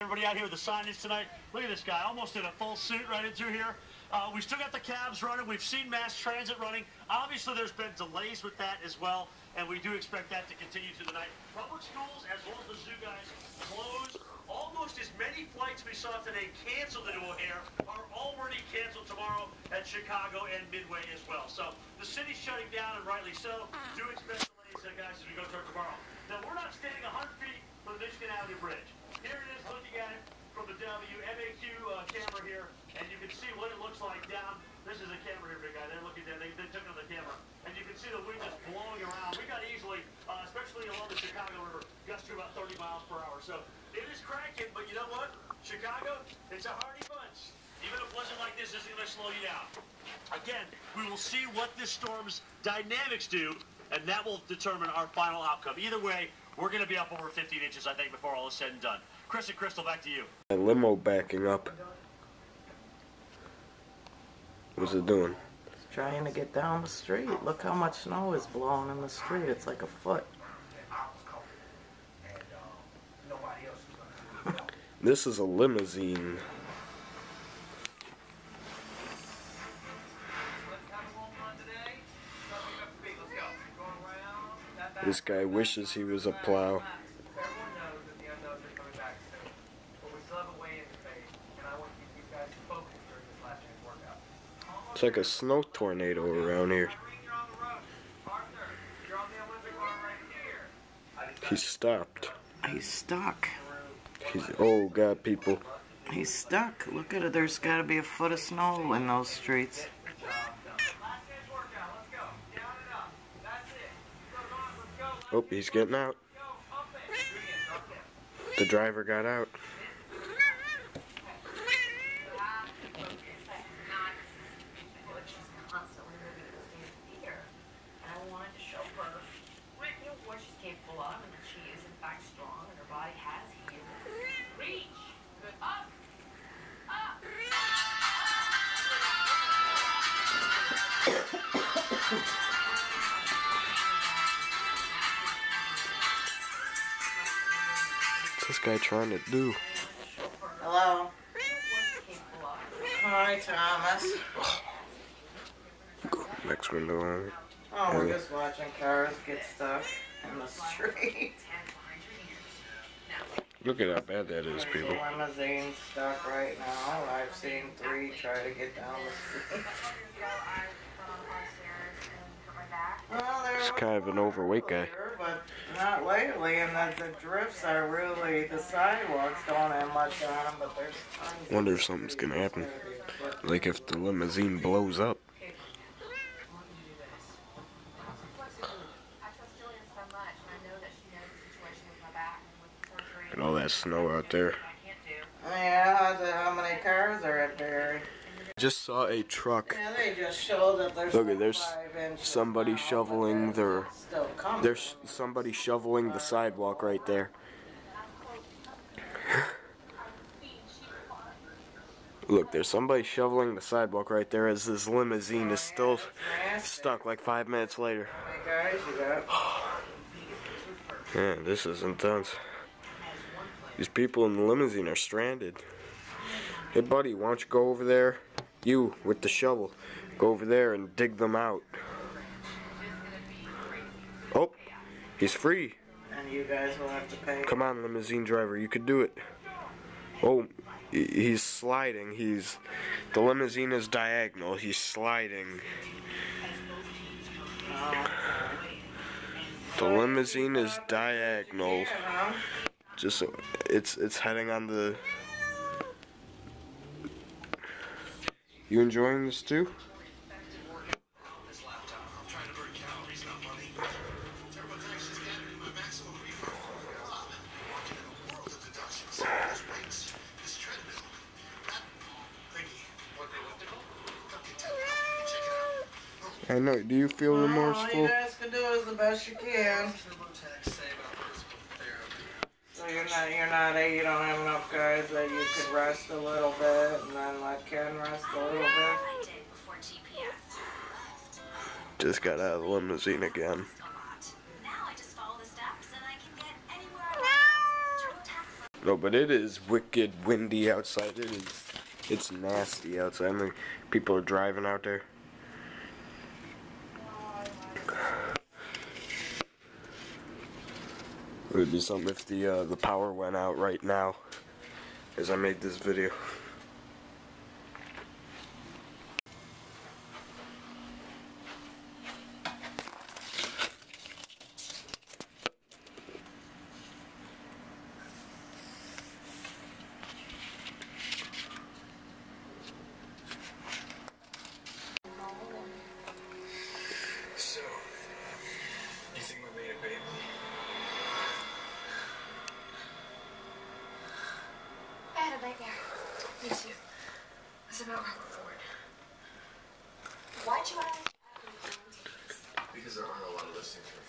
Everybody out here with the signage tonight. Look at this guy, almost in a full suit right into here. We still got the cabs running. We've seen mass transit running. Obviously, there's been delays with that as well, and we do expect that to continue through the night. Public schools, as well as the zoo guys, closed. Almost as many flights we saw today canceled into O'Hare are already canceled tomorrow at Chicago and Midway as well. So the city's shutting down, and rightly so. Do expect delays, guys, as we go toward tomorrow. Now, we're not standing 100 feet from the Michigan Avenue Bridge. Here it is, looking at it from the WMAQ camera here, and you can see what it looks like down. This is a camera here, big guy. They're looking down. They took it on the camera, and you can see the wind just blowing around. We got easily, especially along the Chicago River, gusts to about 30 miles per hour. So it is cracking, but you know what? Chicago, it's a hardy bunch. Even a blizzard like this isn't going to slow you down. Again, we will see what this storm's dynamics do, and that will determine our final outcome. Either way, we're going to be up over 15 inches, I think, before all is said and done. Chris and Crystal, back to you. A limo backing up. What's it doing? It's trying to get down the street. Look how much snow is blowing in the street. It's like a foot. This is a limousine. This guy wishes he was a plow. It's like a snow tornado around here. He's stopped. He's stuck. Oh God, people. He's stuck. Look at it. There's got to be a foot of snow in those streets. Oh, he's getting out. The driver got out. What's this guy trying to do? Hello. Hi, Thomas. Go next window on. Oh, we're just watching cars get stuck in the street. Look at how bad that is, people. There's a limousine stuck right now. I've seen 3 try to get down the street. Well, He's kind of an overweight guy. But not lately, and the drifts are really, the sidewalks don't have much on them, but there's tons. Wonder if something's gonna happen. Like if the limousine blows up. And all that snow out there. Yeah, how many cars are at Barry? Just saw a truck. Yeah, they just showed that there's Look at there's somebody shoveling somebody shoveling the sidewalk right there. Look, there's somebody shoveling the sidewalk right there as this limousine is still stuck like 5 minutes later. How many guys you got? Yeah, this is intense. These people in the limousine are stranded. Hey buddy, why don't you go over there? You, with the shovel. Go over there and dig them out. Oh, he's free. And you guys will have to pay. Come on, limousine driver, you could do it. Oh, he's sliding. The limousine is diagonal. He's sliding. The limousine is diagonal. Just it's heading on the. You enjoying this too? I know. Do you feel remorseful? All you guys can do is the best you can. So you don't have enough guys that you could rest a little bit and then let Ken rest a little bit. Just got out of the limousine again. No, but it is wicked windy outside. It's nasty outside. I mean, people are driving out there. It would be something if the power went out right now as I made this video. So, you think we made a baby? I had a nightmare. Me too. It was about Robert Ford. Why'd you ask? Because there aren't a lot of listings for